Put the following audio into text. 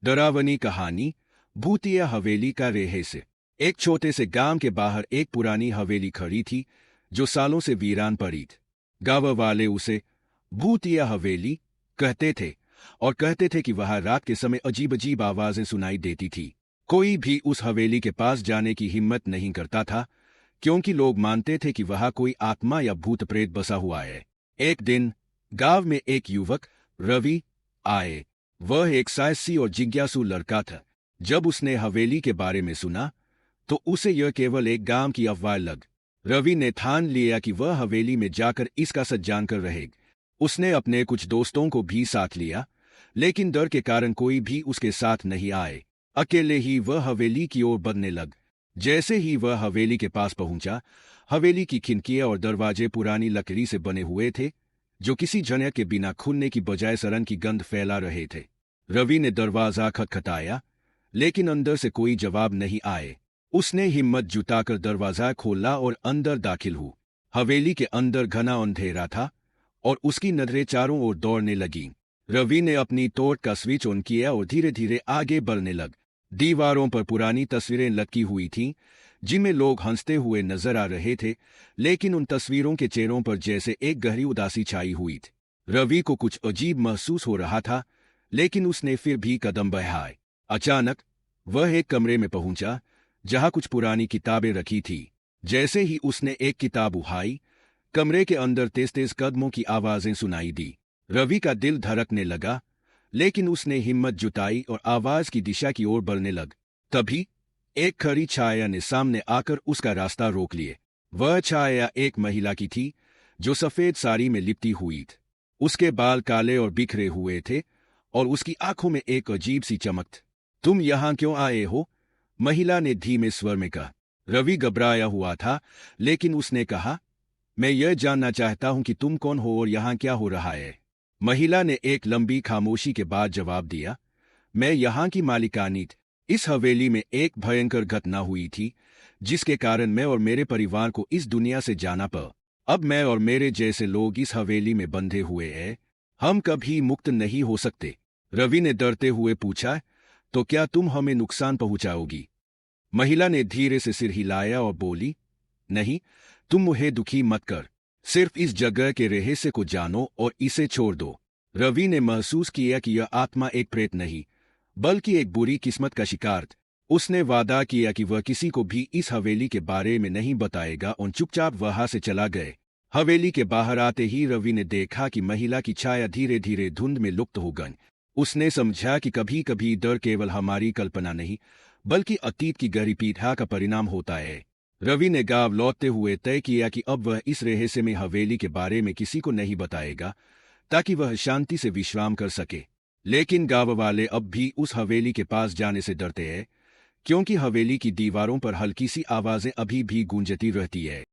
डरावनी कहानी भूतिया हवेली का रहस्य। एक छोटे से गांव के बाहर एक पुरानी हवेली खड़ी थी जो सालों से वीरान पड़ी थी। गांव वाले उसे भूतिया हवेली कहते थे और कहते थे कि वहां रात के समय अजीब अजीब आवाजें सुनाई देती थी। कोई भी उस हवेली के पास जाने की हिम्मत नहीं करता था क्योंकि लोग मानते थे कि वहां कोई आत्मा या भूत प्रेत बसा हुआ है। एक दिन गांव में एक युवक रवि आए। वह एक साहसी और जिज्ञासु लड़का था। जब उसने हवेली के बारे में सुना तो उसे यह केवल एक गांव की अफवाह लग। रवि ने ठान लिया कि वह हवेली में जाकर इसका सच जानकर रहेगा। उसने अपने कुछ दोस्तों को भी साथ लिया, लेकिन डर के कारण कोई भी उसके साथ नहीं आए। अकेले ही वह हवेली की ओर बढ़ने लग। जैसे ही वह हवेली के पास पहुंचा, हवेली की खिड़कियां और दरवाजे पुरानी लकड़ी से बने हुए थे जो किसी झनक के बिना खुलने की बजाय सड़न की गंध फैला रहे थे। रवि ने दरवाजा खटखटाया, लेकिन अंदर से कोई जवाब नहीं आए। उसने हिम्मत जुटाकर दरवाजा खोला और अंदर दाखिल हुआ। हवेली के अंदर घना अंधेरा था और उसकी नजरें चारों ओर दौड़ने लगीं। रवि ने अपनी टॉर्च का स्विच ऑन किया और धीरे धीरे आगे बढ़ने लग। दीवारों पर पुरानी तस्वीरें लटकी हुई थीं जिनमें लोग हंसते हुए नजर आ रहे थे, लेकिन उन तस्वीरों के चेहरों पर जैसे एक गहरी उदासी छाई हुई थी। रवि को कुछ अजीब महसूस हो रहा था, लेकिन उसने फिर भी कदम बढ़ाए। अचानक वह एक कमरे में पहुंचा जहां कुछ पुरानी किताबें रखी थी। जैसे ही उसने एक किताब उठाई, कमरे के अंदर तेज तेज कदमों की आवाजें सुनाई दी। रवि का दिल धड़कने लगा, लेकिन उसने हिम्मत जुटाई और आवाज की दिशा की ओर बढ़ने लग। तभी एक खड़ी छाया ने सामने आकर उसका रास्ता रोक लिए। वह छाया एक महिला की थी जो सफेद साड़ी में लिपटी हुई थी। उसके बाल काले और बिखरे हुए थे और उसकी आंखों में एक अजीब सी चमक थी। तुम यहां क्यों आए हो? महिला ने धीमे स्वर में कहा। रवि घबराया हुआ था, लेकिन उसने कहा, मैं यह जानना चाहता हूं कि तुम कौन हो और यहां क्या हो रहा है। महिला ने एक लंबी खामोशी के बाद जवाब दिया, मैं यहां की मालिकानी थी। इस हवेली में एक भयंकर घटना हुई थी जिसके कारण मैं और मेरे परिवार को इस दुनिया से जाना पड़ा। अब मैं और मेरे जैसे लोग इस हवेली में बंधे हुए हैं। हम कभी मुक्त नहीं हो सकते। रवि ने डरते हुए पूछा, तो क्या तुम हमें नुकसान पहुंचाओगी? महिला ने धीरे से सिर हिलाया और बोली, नहीं, तुम मुझे दुखी मत कर। सिर्फ इस जगह के रहस्य को जानो और इसे छोड़ दो। रवि ने महसूस किया कि यह आत्मा एक प्रेत नहीं, बल्कि एक बुरी किस्मत का शिकार था। उसने वादा किया कि वह किसी को भी इस हवेली के बारे में नहीं बताएगा और चुपचाप वहां से चला गए। हवेली के बाहर आते ही रवि ने देखा कि महिला की छाया धीरे धीरे धुंध में लुप्त हो गई। उसने समझा कि कभी कभी डर केवल हमारी कल्पना नहीं, बल्कि अतीत की गहरी पीड़ा का परिणाम होता है। रवि ने गांव लौटते हुए तय किया कि अब वह इस रहस्य में हवेली के बारे में किसी को नहीं बताएगा, ताकि वह शांति से विश्राम कर सके। लेकिन गांव वाले अब भी उस हवेली के पास जाने से डरते हैं, क्योंकि हवेली की दीवारों पर हल्की सी आवाजें अभी भी गूंजती रहती है।